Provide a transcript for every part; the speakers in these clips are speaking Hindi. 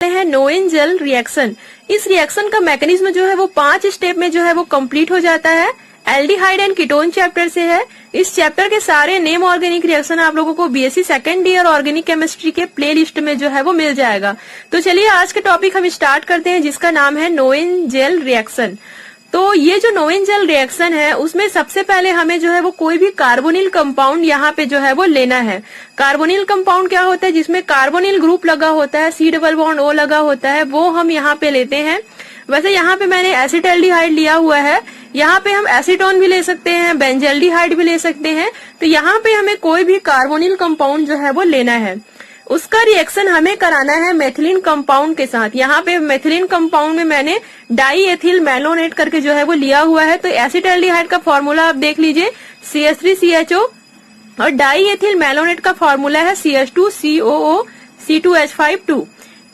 है नोएन जेल रिएक्शन। इस रिएक्शन का मैकेनिज्म जो है वो 5 स्टेप में जो है वो कंप्लीट हो जाता है। एल्डिहाइड एंड कीटोन चैप्टर से है। इस चैप्टर के सारे नेम ऑर्गेनिक रिएक्शन आप लोगों को BSc second year organic chemistry के प्लेलिस्ट में जो है वो मिल जाएगा। तो चलिए आज के टॉपिक हम स्टार्ट करते हैं, जिसका नाम है नोएन जेल रिएक्शन। तो ये जो नोएन जेल रिएक्शन है उसमें सबसे पहले हमें जो है वो कोई भी कार्बोनिल कंपाउंड यहाँ पे जो है वो लेना है। कार्बोनिल कंपाउंड क्या होता है, जिसमें कार्बोनिल ग्रुप लगा होता है, C डबल बॉन्ड O लगा होता है, वो हम यहाँ पे लेते हैं। वैसे यहाँ पे मैंने एसिटाल्डिहाइड लिया हुआ है। यहाँ पे हम एसीटोन भी ले सकते हैं, बेंजाल्डिहाइड भी ले सकते हैं। तो यहाँ पे हमें कोई भी कार्बोनिल कंपाउंड जो है वो लेना है। उसका रिएक्शन हमें कराना है मेथिलीन कंपाउंड के साथ। यहाँ पे मेथिलीन कंपाउंड में मैंने डाई एथिल मैलोनेट करके जो है वो लिया हुआ है। तो एसिटाल्डिहाइड का फॉर्मूला आप देख लीजिए, CH3CHO, और डाई एथिल मैलोनेट का फॉर्मूला है CH2COO C2H5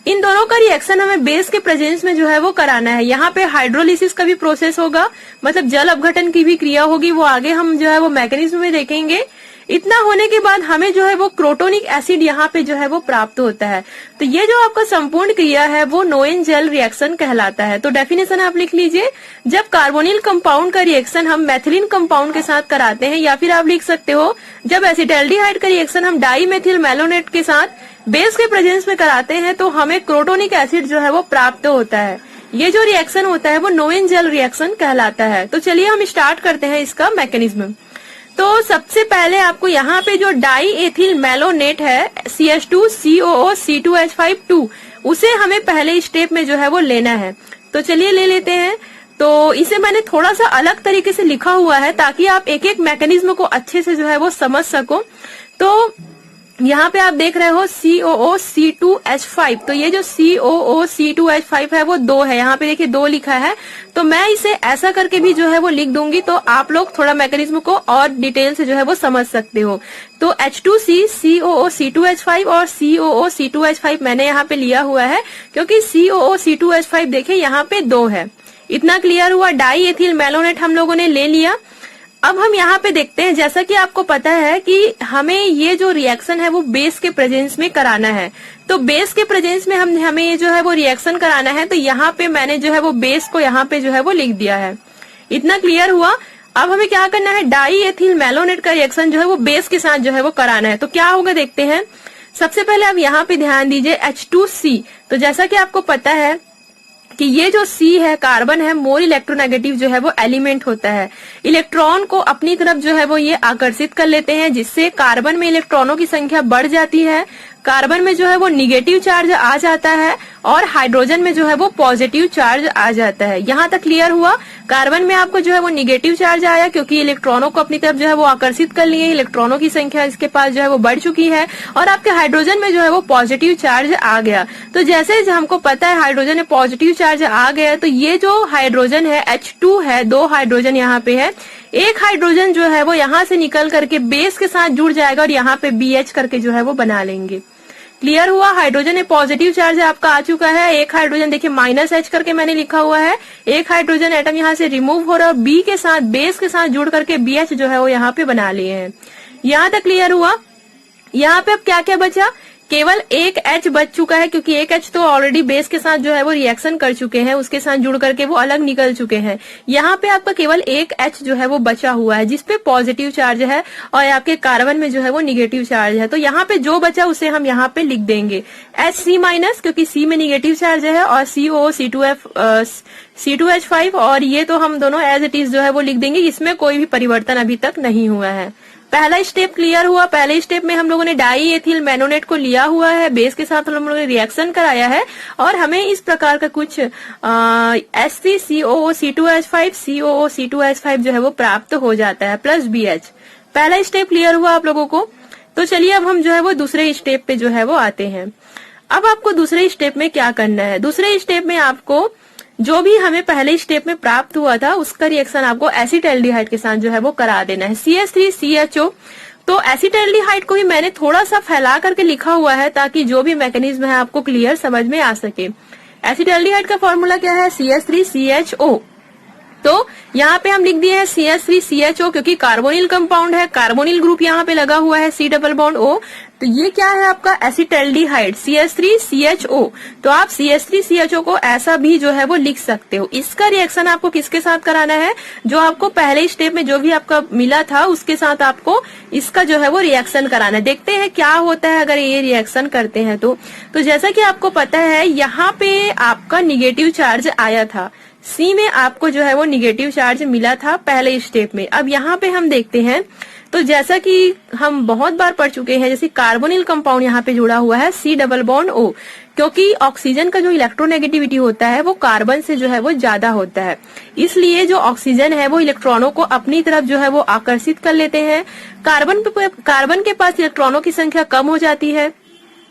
इन दोनों का रिएक्शन हमें बेस के प्रेजेंस में जो है वो कराना है। यहाँ पे हाइड्रोलिसिस का भी प्रोसेस होगा, मतलब जल अपघटन की भी क्रिया होगी, वो आगे हम जो है वो मैकेनिज्म में देखेंगे। इतना होने के बाद हमें जो है वो क्रोटोनिक एसिड यहाँ पे जो है वो प्राप्त होता है। तो ये जो आपका संपूर्ण क्रिया है वो नोएन जेल रिएक्शन कहलाता है। तो डेफिनेशन आप लिख लीजिए, जब कार्बोनिल कंपाउंड का रिएक्शन हम मेथिलीन कंपाउंड के साथ कराते हैं, या फिर आप लिख सकते हो जब एसिटाल्डिहाइड का रिएक्शन हम डाई मेथिल मैलोनेट के साथ बेस के प्रेजेंस में कराते हैं तो हमें क्रोटोनिक एसिड जो है वो प्राप्त होता है। ये जो रिएक्शन होता है वो नोएन जेल रिएक्शन कहलाता है। तो चलिए हम स्टार्ट करते हैं इसका मैकेनिज्म। तो सबसे पहले आपको यहाँ पे जो डाई एथिल मैलोनेट है CH2COO C2H5 उसे हमें पहले स्टेप में जो है वो लेना है। तो चलिए ले लेते हैं। तो इसे मैंने थोड़ा सा अलग तरीके से लिखा हुआ है ताकि आप एक एक मैकेनिज्म को अच्छे से जो है वो समझ सको। तो यहाँ पे आप देख रहे हो COO C2H5। तो ये जो COO C2H5 है वो 2 है, यहाँ पे देखिए 2 लिखा है। तो मैं इसे ऐसा करके भी जो है वो लिख दूंगी, तो आप लोग थोड़ा मैकेनिज्म को और डिटेल से जो है वो समझ सकते हो। तो H2C COO C2H5 और COO C2H5 मैंने यहाँ पे लिया हुआ है, क्योंकि COO C2H5 देखिए यहाँ पे 2 है। इतना क्लियर हुआ। डाई एथिल मैलोनेट हम लोगों ने ले लिया। अब हम यहाँ पे देखते हैं, जैसा कि आपको पता है कि हमें ये जो रिएक्शन है वो बेस के प्रेजेंस में कराना है। तो बेस के प्रेजेंस में हमें ये जो है वो रिएक्शन कराना है। तो यहाँ पे मैंने जो है वो बेस को यहाँ पे जो है वो लिख दिया है। इतना क्लियर हुआ। अब हमें क्या करना है, डाई एथिल मैलोनेट का रिएक्शन जो है वो बेस के साथ जो है वो कराना है। तो क्या होगा देखते हैं। सबसे पहले आप यहाँ पे ध्यान दीजिए H2C। तो जैसा कि आपको पता है कि ये जो C है, कार्बन है, मोर इलेक्ट्रोनेगेटिव जो है वो एलिमेंट होता है। इलेक्ट्रॉन को अपनी तरफ जो है वो ये आकर्षित कर लेते हैं, जिससे कार्बन में इलेक्ट्रॉनों की संख्या बढ़ जाती है। कार्बन में जो है वो निगेटिव चार्ज आ जाता है और हाइड्रोजन में जो है वो पॉजिटिव चार्ज आ जाता है। यहाँ तक क्लियर हुआ। कार्बन में आपको जो है वो निगेटिव चार्ज आया, क्योंकि इलेक्ट्रॉनों को अपनी तरफ जो है वो आकर्षित कर लिए, इलेक्ट्रॉनों की संख्या इसके पास जो है वो बढ़ चुकी है, और आपके हाइड्रोजन में जो है वो पॉजिटिव चार्ज आ गया। तो जैसे हमको पता है हाइड्रोजन में पॉजिटिव चार्ज आ गया, तो ये जो हाइड्रोजन है H2 है, 2 हाइड्रोजन यहाँ पे है। एक हाइड्रोजन जो है वो यहाँ से निकल करके बेस के साथ जुड़ जाएगा और यहाँ पे BH करके जो है वो बना लेंगे। क्लियर हुआ। हाइड्रोजन में पॉजिटिव चार्ज आपका आ चुका है। एक हाइड्रोजन देखिए -H करके मैंने लिखा हुआ है। एक हाइड्रोजन एटम यहाँ से रिमूव हो रहा है और B के साथ, बेस के साथ जुड़ करके BH जो है वो यहाँ पे बना लिए हैं। यहाँ तक क्लियर हुआ। यहाँ पे अब क्या क्या बचा, केवल एक H बच चुका है, क्योंकि एक H तो ऑलरेडी बेस के साथ जो है वो रिएक्शन कर चुके हैं, उसके साथ जुड़ करके वो अलग निकल चुके हैं। यहाँ पे आपका केवल एक H जो है वो बचा हुआ है, जिसपे पॉजिटिव चार्ज है, और आपके कार्बन में जो है वो निगेटिव चार्ज है। तो यहाँ पे जो बचा उसे हम यहाँ पे लिख देंगे Hc-, क्योंकि C में निगेटिव चार्ज है, और COO C2H5, और ये तो हम दोनों एज इट इज जो है वो लिख देंगे। इसमें कोई भी परिवर्तन अभी तक नहीं हुआ है। पहला स्टेप क्लियर हुआ। पहले स्टेप में हम लोगों ने डाई एथिल मैलोनेट को लिया हुआ है, बेस के साथ हम लोगों ने रिएक्शन कराया है, और हमें इस प्रकार का कुछ HCCOO C2H5 COO C2H5 जो है वो प्राप्त हो जाता है, प्लस BH। पहला स्टेप क्लियर हुआ आप लोगों को। तो चलिए अब हम जो है वो दूसरे स्टेप पे जो है वो आते हैं। अब आपको दूसरे स्टेप में क्या करना है। दूसरे स्टेप में आपको जो भी हमें पहले स्टेप में प्राप्त हुआ था उसका रिएक्शन आपको एसिटाल्डिहाइड के साथ जो है वो करा देना है, CH3CHO। तो एसिटाल्डिहाइड को ही मैंने थोड़ा सा फैला करके लिखा हुआ है, ताकि जो भी मैकेनिज्म है आपको क्लियर समझ में आ सके। एसिटाल्डिहाइड का फॉर्मूला क्या है, CH3CHO। तो यहाँ पे हम लिख दिए हैं CH3CHO, क्योंकि कार्बोनिल कंपाउंड है, कार्बोनिल ग्रुप यहाँ पे लगा हुआ है, C डबल बॉन्ड O। तो ये क्या है आपका एसिटल्डिहाइड CH3CHO। तो आप CH3CHO को ऐसा भी जो है वो लिख सकते हो। इसका रिएक्शन आपको किसके साथ कराना है, जो आपको पहले स्टेप में जो भी आपका मिला था उसके साथ आपको इसका जो है वो रिएक्शन कराना है। देखते हैं क्या होता है अगर ये रिएक्शन करते हैं तो जैसा कि आपको पता है यहाँ पे आपका निगेटिव चार्ज आया था, सी में आपको जो है वो निगेटिव चार्ज मिला था पहले स्टेप में। अब यहाँ पे हम देखते हैं तो जैसा कि हम बहुत बार पढ़ चुके हैं, जैसे कार्बोनिल कंपाउंड यहाँ पे जुड़ा हुआ है C डबल बॉन्ड O, क्योंकि ऑक्सीजन का जो इलेक्ट्रोनेगेटिविटी होता है वो कार्बन से जो है वो ज्यादा होता है, इसलिए जो ऑक्सीजन है वो इलेक्ट्रॉनों को अपनी तरफ जो है वो आकर्षित कर लेते हैं। कार्बन के पास इलेक्ट्रॉनों की संख्या कम हो जाती है,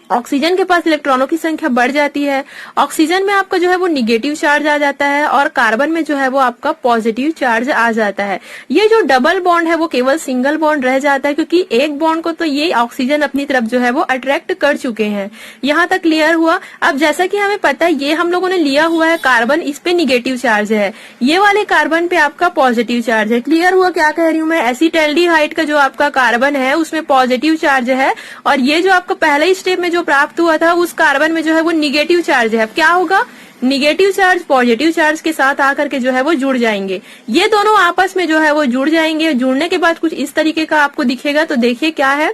ऑक्सीजन के पास इलेक्ट्रॉनों की संख्या बढ़ जाती है। ऑक्सीजन में आपका जो है वो निगेटिव चार्ज आ जाता है और कार्बन में जो है वो आपका पॉजिटिव चार्ज आ जाता है। ये जो डबल बॉन्ड है वो केवल सिंगल बॉन्ड रह जाता है, क्योंकि एक बॉन्ड को तो ये ऑक्सीजन अपनी तरफ जो है वो अट्रैक्ट कर चुके हैं। यहाँ तक क्लियर हुआ। अब जैसा कि हमें पता है ये हम लोगों ने लिया हुआ है कार्बन, इस पे निगेटिव चार्ज है, ये वाले कार्बन पे आपका पॉजिटिव चार्ज है। क्लियर हुआ क्या कह रही हूँ मैं? एसिटल्डिहाइड का जो आपका कार्बन है उसमें पॉजिटिव चार्ज है और ये जो आपका पहले स्टेप में जो प्राप्त हुआ था उस कार्बन में जो है वो निगेटिव चार्ज है। अब क्या होगा, निगेटिव चार्ज पॉजिटिव चार्ज के साथ आकर के जो है वो जुड़ जाएंगे, ये दोनों आपस में जो है वो जुड़ जाएंगे। जुड़ने के बाद कुछ इस तरीके का आपको दिखेगा। तो देखिए क्या है,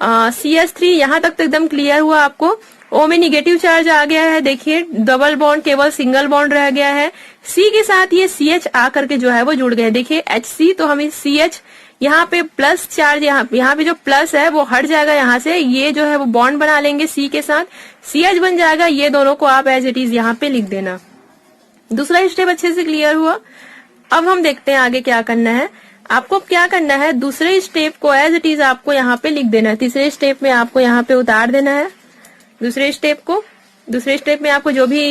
CH3 यहाँ तक तो एकदम क्लियर हुआ आपको। O में निगेटिव चार्ज आ गया है, देखिए डबल बॉन्ड केवल सिंगल बॉन्ड रह गया है। C के साथ ये CH आकर के जो है वो जुड़ गए, देखिए HC। तो हम इस CH यहाँ पे प्लस चार्ज, यहाँ पे जो प्लस है वो हट जाएगा यहाँ से, ये जो है वो बॉन्ड बना लेंगे C के साथ, CH बन जाएगा। ये दोनों को आप एज इट इज यहाँ पे लिख देना। दूसरा स्टेप अच्छे से क्लियर हुआ। अब हम देखते हैं आगे क्या करना है। आपको क्या करना है, दूसरे स्टेप को एज इट इज आपको यहाँ पे लिख देना है। तीसरे स्टेप में आपको यहाँ पे उतार देना है दूसरे स्टेप को। दूसरे स्टेप में आपको जो भी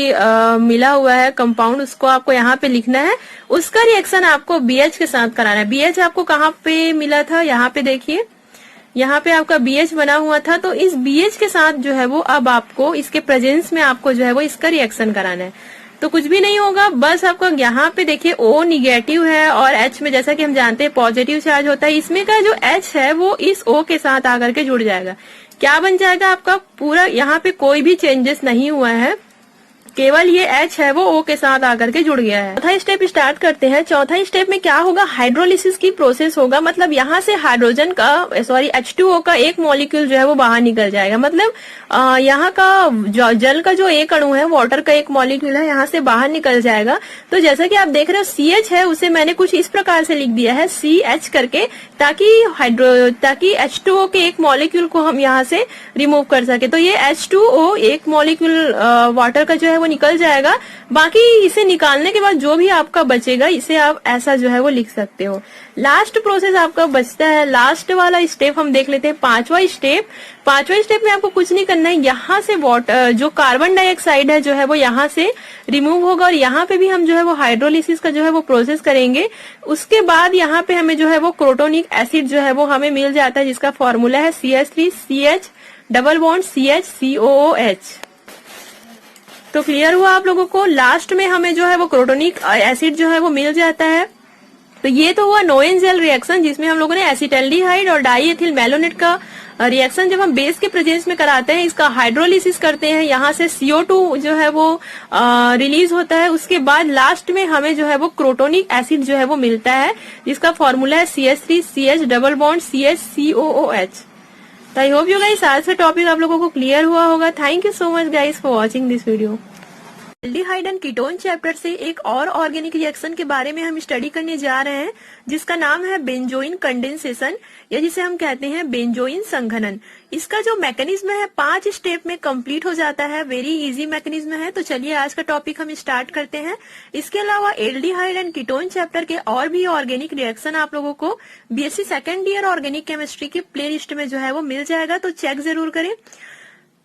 मिला हुआ है कंपाउंड उसको आपको यहाँ पे लिखना है। उसका रिएक्शन आपको BH के साथ कराना है। BH आपको कहाँ पे मिला था, यहाँ पे देखिए, यहाँ पे आपका BH बना हुआ था। तो इस BH के साथ जो है वो अब आपको इसके प्रेजेंस में आपको जो है वो इसका रिएक्शन कराना है। तो कुछ भी नहीं होगा, बस आपको यहाँ पे देखिए O निगेटिव है और H में जैसा कि हम जानते हैं पॉजिटिव चार्ज होता है, इसमें का जो H है वो इस O के साथ आकर के जुड़ जाएगा। क्या बन जाएगा आपका पूरा, यहाँ पे कोई भी चेंजेस नहीं हुआ है, केवल ये H है वो O के साथ आकर के जुड़ गया है। चौथा स्टेप स्टार्ट करते हैं। चौथा स्टेप में क्या होगा, हाइड्रोलिसिस की प्रोसेस होगा। मतलब यहाँ से हाइड्रोजन का H2O का एक मॉलिक्यूल जो है वो बाहर निकल जाएगा। मतलब यहाँ का जल का जो एक अणु है, वाटर का एक मॉलिक्यूल है, यहाँ से बाहर निकल जाएगा। तो जैसा कि आप देख रहे हो CH है, उसे मैंने कुछ इस प्रकार से लिख दिया है CH करके, ताकि H2O के एक मॉलिक्यूल को हम यहाँ से रिमूव कर सके। तो ये H2O एक मॉलिक्यूल वाटर का जो है वो निकल जाएगा। बाकी इसे निकालने के बाद जो भी आपका बचेगा इसे आप ऐसा जो है वो लिख सकते हो। लास्ट प्रोसेस आपका बचता है, लास्ट वाला स्टेप हम देख लेते हैं, पांचवा स्टेप में आपको कुछ नहीं करना है। यहाँ से वाटर जो कार्बन डाइऑक्साइड है जो है वो यहाँ से रिमूव होगा और यहाँ पे भी हम जो है वो हाइड्रोलिसिस का जो है वो प्रोसेस करेंगे। उसके बाद यहाँ पे हमें जो है वो क्रोटोनिक एसिड जो है वो हमें मिल जाता है, जिसका फॉर्मूला है CH3CH डबल बॉन्ड CH तो क्लियर हुआ आप लोगों को। लास्ट में हमें जो है वो क्रोटोनिक एसिड जो है वो मिल जाता है। तो ये तो हुआ नोएन जेल रिएक्शन, जिसमें हम लोगों ने एसिटल्डिहाइड और डाईएथिल मैलोनेट का रिएक्शन जब हम बेस के प्रेजेंस में कराते हैं, इसका हाइड्रोलिसिस करते हैं, यहाँ से CO2 जो है वो रिलीज होता है। उसके बाद लास्ट में हमें जो है वो क्रोटोनिक एसिड जो है वो मिलता है, जिसका फॉर्मूला है CH3CH डबल बॉन्ड CH तो आई होप यू गाइस आज का टॉपिक आप लोगों को क्लियर हुआ होगा। Thank you so much guys for watching this video. Aldehyde and ketone chapter से एक और ऑर्गेनिक रिएक्शन के बारे में हम स्टडी करने जा रहे हैं, जिसका नाम है बेंजोइन कंडेंसेशन, या जिसे हम कहते हैं बेंजोइन संघनन। इसका जो मैकेनिज्म है 5 स्टेप में कंप्लीट हो जाता है, वेरी इजी मैकेनिज्म है। तो चलिए आज का टॉपिक हम स्टार्ट करते हैं। इसके अलावा एल्डिहाइड एंड कीटोन चैप्टर के और भी ऑर्गेनिक रिएक्शन आप लोगों को BSc second year organic chemistry की प्ले लिस्ट में जो है वो मिल जाएगा, तो चेक जरूर करें।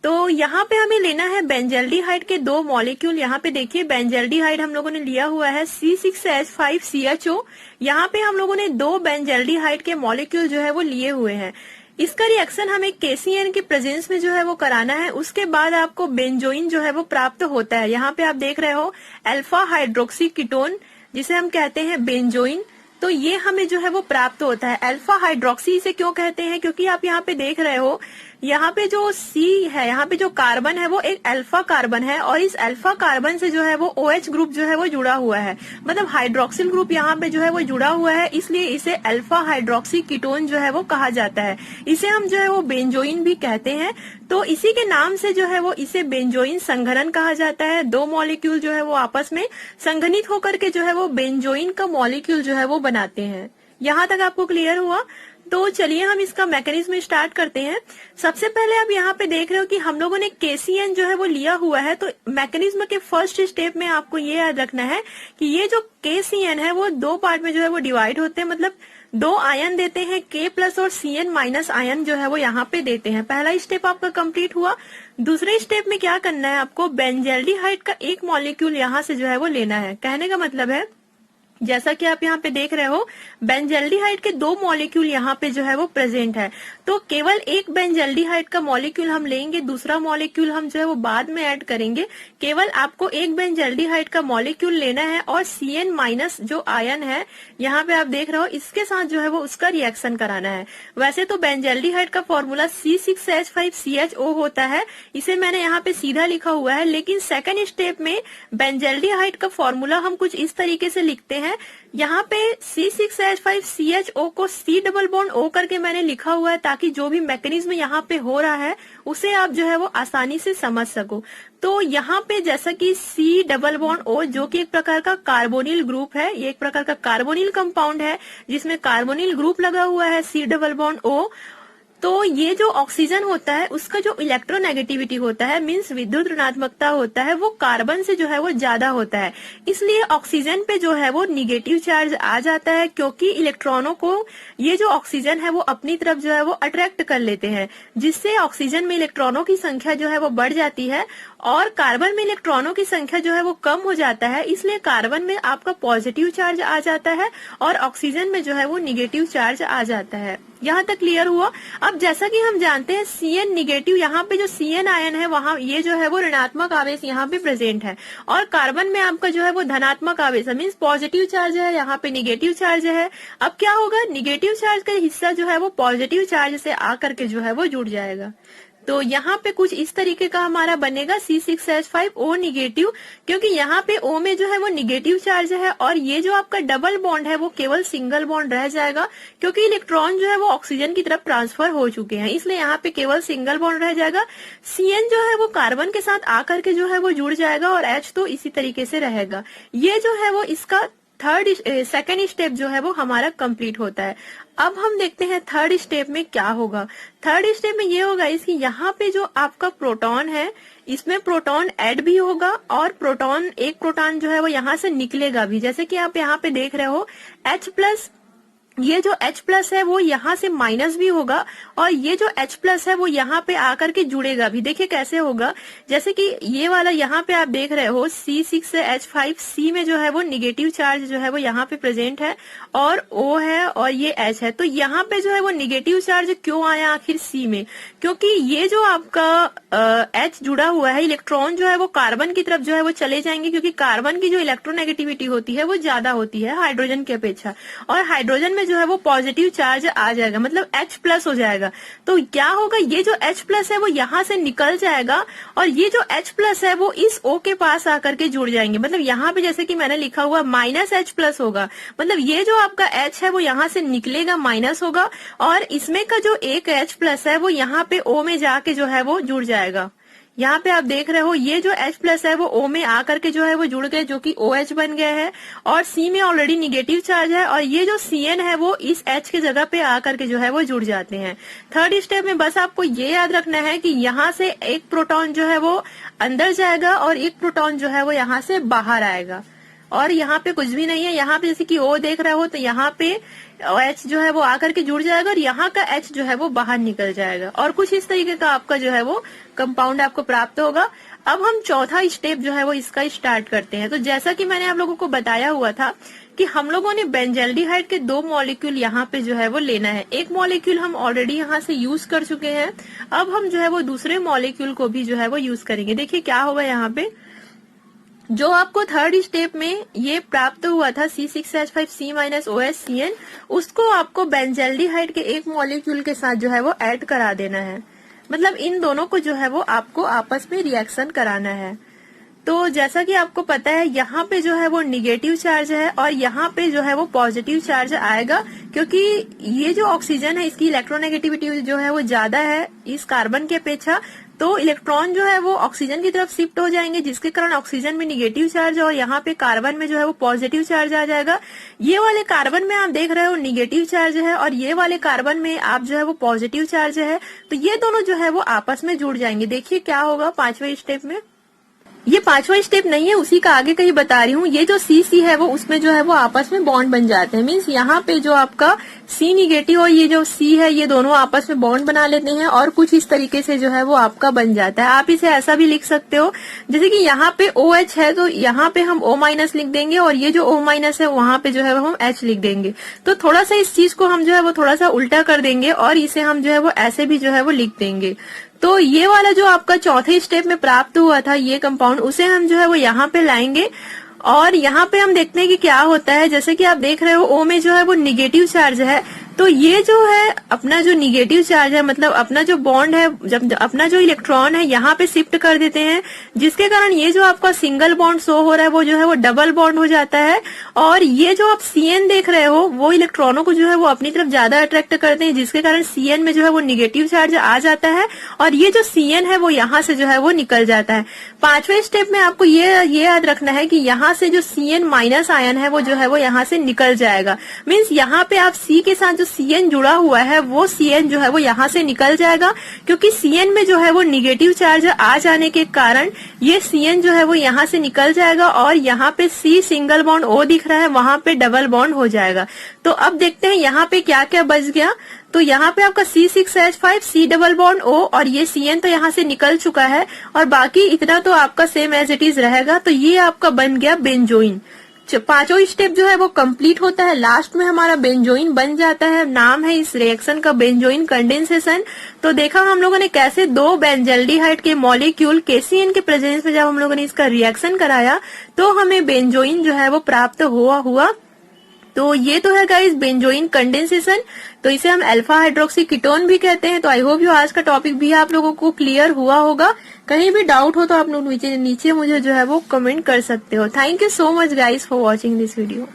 तो यहाँ पे हमें लेना है बेंजल्डिहाइड के 2 मॉलिक्यूल। यहाँ पे देखिए बेंजल्डिहाइड हम लोगों ने लिया हुआ है C6H5CHO। यहाँ पे हम लोगों ने 2 बेंजल्डिहाइड के मॉलिक्यूल जो है वो लिए हुए हैं। इसका रिएक्शन हमें KCN के प्रेजेंस में जो है वो कराना है। उसके बाद आपको बेंजोइन जो है वो प्राप्त होता है। यहाँ पे आप देख रहे हो अल्फा हाइड्रोक्सी कीटोन, जिसे हम कहते हैं बेंजोइन। तो ये हमें जो है वो प्राप्त होता है। अल्फा हाइड्रोक्सी इसे क्यों कहते हैं, क्योंकि आप यहाँ पे देख रहे हो यहाँ पे जो C है, यहाँ पे जो कार्बन है वो एक अल्फा कार्बन है और इस अल्फा कार्बन से जो है वो OH ग्रुप जो है वो जुड़ा हुआ है, मतलब हाइड्रोक्सिल ग्रुप यहाँ पे जो है वो जुड़ा हुआ है, इसलिए इसे अल्फा हाइड्रोक्सी कीटोन जो है वो कहा जाता है। इसे हम जो है वो बेंजोइन भी कहते हैं। तो इसी के नाम से जो है वो इसे बेंजोइन संघनन कहा जाता है। दो मॉलिक्यूल जो है वो आपस में संघनित होकर के जो है वो बेंजोइन का मॉलिक्यूल जो है वो बनाते हैं। यहाँ तक आपको क्लियर हुआ? तो चलिए हम इसका मैकेनिज्म स्टार्ट करते हैं। सबसे पहले आप यहाँ पे देख रहे हो कि हम लोगों ने KCN जो है वो लिया हुआ है। तो मैकेनिज्म के फर्स्ट स्टेप में आपको ये याद रखना है कि ये जो KCN है वो दो पार्ट में जो है वो डिवाइड होते हैं, मतलब दो आयन देते हैं K प्लस और CN माइनस आयन जो है वो यहाँ पे देते हैं। पहला स्टेप आपका कंप्लीट हुआ। दूसरे स्टेप में क्या करना है आपको, बेंजल्डिहाइड का एक मॉलिक्यूल यहाँ से जो है वो लेना है। कहने का मतलब है जैसा कि आप यहाँ पे देख रहे हो बेंजल्डिहाइड के दो मॉलिक्यूल यहाँ पे जो है वो प्रेजेंट है। तो केवल एक बेंजल्डिहाइड का मॉलिक्यूल हम लेंगे, दूसरा मॉलिक्यूल हम जो है वो बाद में ऐड करेंगे। केवल आपको एक बेंजल्डिहाइड का मॉलिक्यूल लेना है और CN माइनस जो आयन है यहाँ पे आप देख रहे हो इसके साथ जो है वो उसका रिएक्शन कराना है। वैसे तो बेंजल्डिहाइड का फॉर्मूला C6H5CHO होता है, इसे मैंने यहाँ पे सीधा लिखा हुआ है, लेकिन सेकेंड स्टेप में बेंजल्डिहाइड का फॉर्मूला हम कुछ इस तरीके से लिखते हैं। यहाँ पे C6H5CHO को C डबल बॉन्ड O करके मैंने लिखा हुआ है ताकि जो भी मैकेनिज्म यहाँ पे हो रहा है उसे आप जो है वो आसानी से समझ सको। तो यहाँ पे जैसा कि C डबल बॉन्ड O जो कि एक प्रकार का कार्बोनिल ग्रुप है, ये एक प्रकार का कार्बोनिल कंपाउंड है जिसमें कार्बोनिल ग्रुप लगा हुआ है C डबल बॉन्ड O। तो ये जो ऑक्सीजन होता है उसका जो इलेक्ट्रोनेगेटिविटी होता है, मींस विद्युत ऋणात्मकता होता है, वो कार्बन से जो है वो ज्यादा होता है। इसलिए ऑक्सीजन पे जो है वो निगेटिव चार्ज आ जाता है, क्योंकि इलेक्ट्रॉनों को ये जो ऑक्सीजन है वो अपनी तरफ जो है वो अट्रैक्ट कर लेते हैं, जिससे ऑक्सीजन में इलेक्ट्रॉनों की संख्या जो है वो बढ़ जाती है और कार्बन में इलेक्ट्रॉनों की संख्या जो है वो कम हो जाता है। इसलिए कार्बन में आपका पॉजिटिव चार्ज आ जाता है और ऑक्सीजन में जो है वो निगेटिव चार्ज आ जाता है। यहाँ तक क्लियर हुआ? अब जैसा कि हम जानते हैं CN निगेटिव, यहाँ पे जो CN आयन है वहाँ ये जो है वो ऋणात्मक आवेश यहाँ पे प्रेजेंट है और कार्बन में आपका जो है वो धनात्मक आवेश है, मीन्स पॉजिटिव चार्ज है, यहाँ पे निगेटिव चार्ज है। अब क्या होगा, निगेटिव चार्ज का हिस्सा जो है वो पॉजिटिव चार्ज से आकर के जो है वो जुड़ जाएगा। तो यहाँ पे कुछ इस तरीके का हमारा बनेगा C6H5O निगेटिव, क्योंकि यहाँ पे O में जो है वो निगेटिव चार्ज है और ये जो आपका डबल बॉन्ड है वो केवल सिंगल बॉन्ड रह जाएगा, क्योंकि इलेक्ट्रॉन जो है वो ऑक्सीजन की तरफ ट्रांसफर हो चुके हैं, इसलिए यहाँ पे केवल सिंगल बॉन्ड रह जाएगा। CN जो है वो कार्बन के साथ आकर के जो है वो जुड़ जाएगा और H तो इसी तरीके से रहेगा। ये जो है वो इसका सेकेंड स्टेप जो है वो हमारा कंप्लीट होता है। अब हम देखते हैं थर्ड स्टेप में क्या होगा। थर्ड स्टेप में ये होगा इसकी यहाँ पे जो आपका प्रोटॉन है इसमें प्रोटॉन ऐड भी होगा और एक प्रोटॉन जो है वो यहाँ से निकलेगा भी, जैसे कि आप यहाँ पे देख रहे हो H+, ये जो H+ है वो यहाँ से माइनस भी होगा और ये जो H+ है वो यहाँ पे आकर के जुड़ेगा भी। देखिए कैसे होगा, जैसे कि ये वाला यहाँ पे आप देख रहे हो C6H5C में जो है वो निगेटिव चार्ज जो है वो यहाँ पे प्रेजेंट है और O है और ये H है। तो यहाँ पे जो है वो निगेटिव चार्ज क्यों आया आखिर C में, क्योंकि ये जो आपका H जुड़ा हुआ है, इलेक्ट्रॉन जो है वो कार्बन की तरफ जो है वो चले जाएंगे, क्योंकि कार्बन की जो इलेक्ट्रोनेगेटिविटी होती है वो ज्यादा होती है हाइड्रोजन की अपेक्षा, और हाइड्रोजन जो है वो पॉजिटिव चार्ज आ जाएगा, मतलब H+ हो जाएगा। तो क्या होगा, ये जो H+ है वो यहाँ से निकल जाएगा और ये जो H+ है वो इस O के पास आकर के जुड़ जाएंगे। मतलब यहाँ पे जैसे कि मैंने लिखा हुआ -H+ होगा, मतलब ये जो आपका H है वो यहाँ से निकलेगा, माइनस होगा और इसमें का जो एक H+ है वो यहाँ पे O में जाके जो है वो जुड़ जाएगा। यहाँ पे आप देख रहे हो ये जो H+ है वो O में आकर के जो है वो जुड़ गए, जो कि OH बन गया है और C में ऑलरेडी निगेटिव चार्ज है और ये जो CN है वो इस H के जगह पे आकर के जो है वो जुड़ जाते हैं। थर्ड स्टेप में बस आपको ये याद रखना है कि यहाँ से एक प्रोटॉन जो है वो अंदर जाएगा और एक प्रोटॉन जो है वो यहाँ से बाहर आएगा और यहाँ पे कुछ भी नहीं है। यहाँ पे जैसे कि O देख रहे हो तो यहाँ पे H जो है वो आकर के जुड़ जाएगा और यहाँ का H जो है वो बाहर निकल जाएगा और कुछ इस तरीके का आपका जो है वो कंपाउंड आपको प्राप्त होगा। अब हम चौथा स्टेप जो है वो इसका स्टार्ट करते हैं। तो जैसा कि मैंने आप लोगों को बताया हुआ था कि हम लोगों ने बेंजल्डिहाइड के दो मॉलिक्यूल यहाँ पे जो है वो लेना है। एक मॉलिक्यूल हम ऑलरेडी यहाँ से यूज कर चुके हैं, अब हम जो है वो दूसरे मॉलिक्यूल को भी जो है वो यूज करेंगे। देखिए क्या होगा, यहाँ पे जो आपको थर्ड स्टेप में ये प्राप्त हुआ था C6H5C-OH CN, उसको आपको बेंजल्डिहाइड के एक मॉलिक्यूल के साथ जो है वो ऐड करा देना है। मतलब इन दोनों को जो है वो आपको आपस में रिएक्शन कराना है। तो जैसा कि आपको पता है यहाँ पे जो है वो निगेटिव चार्ज है और यहाँ पे जो है वो पॉजिटिव चार्ज आएगा, क्योंकि ये जो ऑक्सीजन है इसकी इलेक्ट्रोनेगेटिविटी जो है वो ज्यादा है इस कार्बन की अपेक्षा। तो इलेक्ट्रॉन जो है वो ऑक्सीजन की तरफ शिफ्ट हो जाएंगे, जिसके कारण ऑक्सीजन में निगेटिव चार्ज और यहाँ पे कार्बन में जो है वो पॉजिटिव चार्ज आ जाएगा। ये वाले कार्बन में आप देख रहे हो निगेटिव चार्ज है और ये वाले कार्बन में आप जो है वो पॉजिटिव चार्ज है। तो ये दोनों जो है वो आपस में जुड़ जाएंगे। देखिए क्या होगा पांचवें स्टेप में। ये पांचवा स्टेप नहीं है, उसी का आगे कहीं बता रही हूँ। ये जो सी है वो उसमें जो है वो आपस में बॉन्ड बन जाते हैं। मीन्स यहाँ पे जो आपका सी निगेटिव और ये जो सी है ये दोनों आपस में बॉन्ड बना लेते हैं और कुछ इस तरीके से जो है वो आपका बन जाता है। आप इसे ऐसा भी लिख सकते हो जैसे कि यहाँ पे OH है तो यहाँ पे हम O- लिख देंगे और ये जो O- है वहां पे जो है वो हम H लिख देंगे। तो थोड़ा सा इस चीज को हम जो है वो थोड़ा सा उल्टा कर देंगे और इसे हम जो है वो ऐसे भी जो है वो लिख देंगे। तो ये वाला जो आपका चौथे स्टेप में प्राप्त हुआ था ये कंपाउंड, उसे हम जो है वो यहाँ पे लाएंगे और यहाँ पे हम देखते हैं कि क्या होता है। जैसे कि आप देख रहे हो O में जो है वो निगेटिव चार्ज है, तो ये जो है अपना जो निगेटिव चार्ज है मतलब अपना जो बॉन्ड है, जब अपना जो इलेक्ट्रॉन है यहाँ पे शिफ्ट कर देते हैं, जिसके कारण ये जो आपका सिंगल बॉन्ड शो हो रहा है वो जो है वो डबल बॉन्ड हो जाता है। और ये जो आप CN देख रहे हो वो इलेक्ट्रॉनों को जो है वो अपनी तरफ ज्यादा अट्रैक्ट करते हैं, जिसके कारण CN में जो है वो निगेटिव चार्ज आ जाता है और ये जो CN है वो यहाँ से जो है वो निकल जाता है। पांचवें स्टेप में आपको ये याद रखना है कि यहाँ से जो CN- आयन है वो जो है वो यहाँ से निकल जाएगा। मीन्स यहाँ पे आप C के साथ CN जुड़ा हुआ है वो CN जो है वो यहाँ से निकल जाएगा, क्योंकि CN में जो है वो निगेटिव चार्ज आ जाने के कारण ये CN जो है वो यहाँ से निकल जाएगा और यहाँ पे C सिंगल बॉन्ड O दिख रहा है वहां पे डबल बॉन्ड हो जाएगा। तो अब देखते हैं यहाँ पे क्या क्या बच गया। तो यहाँ पे आपका C6H5 C double bond O और ये CN तो यहाँ से निकल चुका है और बाकी इतना तो आपका सेम एज इट इज रहेगा। तो ये आपका बन गया बेंजोइन। पांचों स्टेप जो है वो कंप्लीट होता है, लास्ट में हमारा बेंजोइन बन जाता है। नाम है इस रिएक्शन का बेंजोइन कंडेंसेशन। तो देखा हम लोगों ने कैसे दो बेंजल्डिहाइड के मॉलिक्यूल KCN के प्रेजेंस में जब हम लोगों ने इसका रिएक्शन कराया तो हमें बेंजोइन जो है वो प्राप्त हुआ। तो ये तो है गाइस बेंजोइन कंडेंसेशन। तो इसे हम अल्फा हाइड्रोक्सी कीटोन भी कहते हैं। तो आई होप आज का टॉपिक भी आप लोगों को क्लियर हुआ होगा। कहीं भी डाउट हो तो आप लोग नीचे मुझे जो है वो कमेंट कर सकते हो। Thank you so much guys for watching this video.